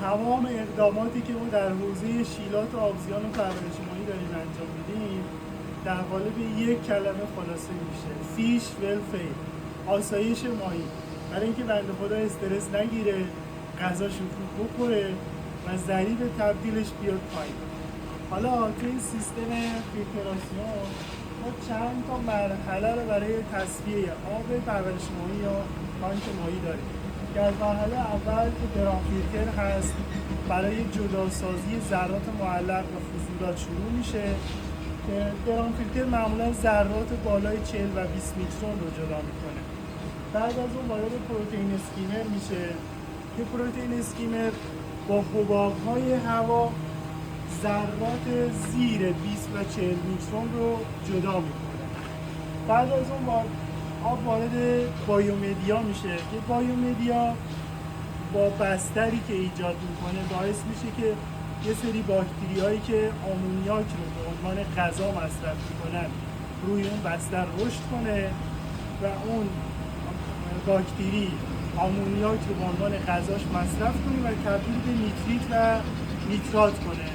تمام اقداماتی که ما در حوزه شیلات و آبزیان و پرورش ماهی داریم انجام میدیم در قالب یک کلمه خلاصه میشه: فیش ولفیر، آسایش ماهی. برای اینکه بنده خدا استرس نگیره، غذاشو خوب بخوره و ضریب تبدیلش بیاد پایین. حالا توی این سیستم فیلتراسیون ما چند تا مرحله رو برای تصفیه آب پرورش ماهی یا تانک ماهی داریم که از مرحله اول که درام فیلتر هست برای جداسازی ذرات معلق و فضولات شروع میشه که درام فیلتر معمولا ذرات بالای 40 و 20 میکرون رو جدا میکنه. بعد از اون وارد پروتئین اسکیمر میشه که پروتئین اسکیمر با حباب‌های هوا ذرات زیر 20 و 40 میکرون رو جدا میکنه. بعد از اون آب وارد بایومدیا میشه که بایومدیا با بستری که ایجاد میکنه باعث میشه که یه سری باکتری هایی که آمونیاک رو به عنوان غذا مصرف میکنن روی اون بستر رشد کنه و اون باکتری آمونیاک رو به عنوان غذاش مصرف کنه و تبدیل به نیتریت و نیترات کنه.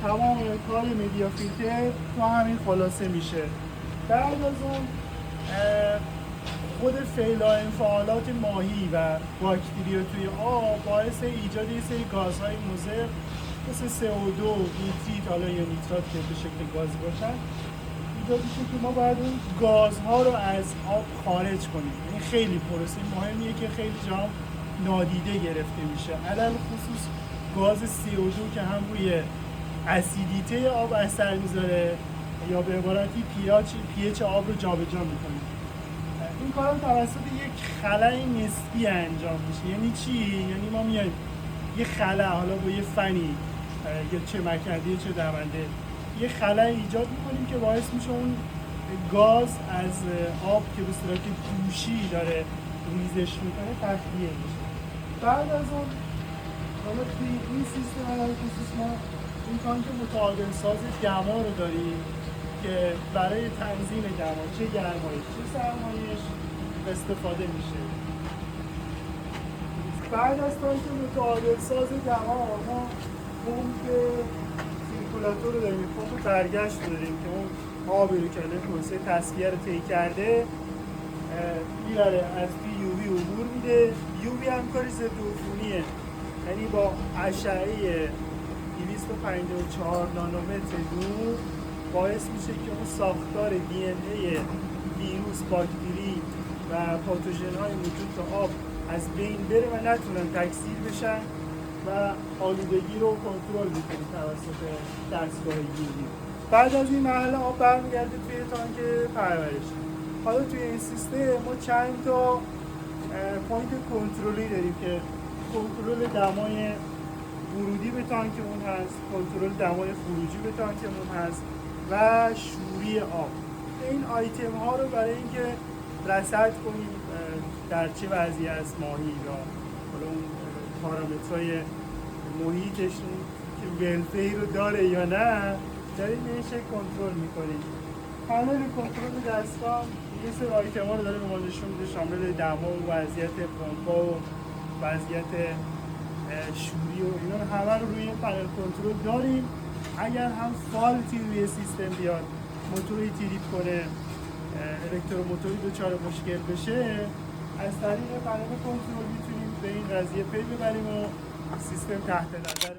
تمام کار مدیا فیلتر تو همین خلاصه میشه. بعد از اون خود فعلا انفعالات ماهی و باکتریا توی آب باعث ایجاد یه سری گازهای مضر مثل CO2، نیتریت حالا یا نیترات که به شکل گازی باشن ایجاد میشه که ما باید اون گازها رو از آب خارج کنیم. این خیلی پروسه مهمیه که خیلی جا نادیده گرفته میشه. علل خصوص گاز CO2 که هم روی اسیدیته آب اثر میذاره یا به عبارتی pH آب رو جابجا میکنه. این کار توسط یک خلأ نسبی انجام میشه. یعنی چی؟ یعنی ما میایم یه خلأ، حالا با یه فنی یا چه مکندی چه دونده، یه خلأ ایجاد میکنیم که باعث میشه اون گاز از آب که به صورت جوشی داره ریزش میکنه تخلیه میشه. بعد از اون حالا توی این سیستم علل خصوص ما این تانک متعادل ساز دما رو داریم که برای تنظیم دما چه گرمایش چه سرمایش استفاده میشه. بعد از تانک متعادل ساز دما ما پمپ سیرکولاتور رو داریم، پمپ برگشت رو داریم که اون آبی رو که پروسه تصفیه رو طی کرده میبره از توی یووی عبور میده. یووی هم کاری ضد عفونیه، یعنی با اشعه 254 نانومتر نور باعث میشه که اون ساختار دی ان ای ویروس، باکتری و پاتوژن های موجود تو آب از بین بره و نتونن تکثیر بشن و آلودگی رو کنترل میکنه توسط دستگاه یووی. بعد از این مرحله آب برمیگرده توی تانک پرورش. حالا توی این سیستم ما چند تا پوینت کنترلی داریم که کنترل دمای ورودی به تانکمون هست، کنترل دمای خروجی به تانکمون هست و شوری آب. این آیتم ها رو برای اینکه رصد کنیم در چه وضعی از ماهی یا اون پارامترهای محیطش که ولفیر رو داره یا نه داریم به این شکل کنترل میکنیم. پنل کنترل دستگاه یه سری آیتم ها رو داره به ما نشون میده، شامل دما و وضعیت پمپا و وضعیت شوری و اینا همه رو روی این پنل کنترل داریم. اگر هم فالتی روی سیستم بیاد، موتوری تریپ کنه، الکتروموتوری دچار مشکل بشه، از طریق پنل کنترل میتونیم به این قضیه پی ببریم و سیستم تحت نظر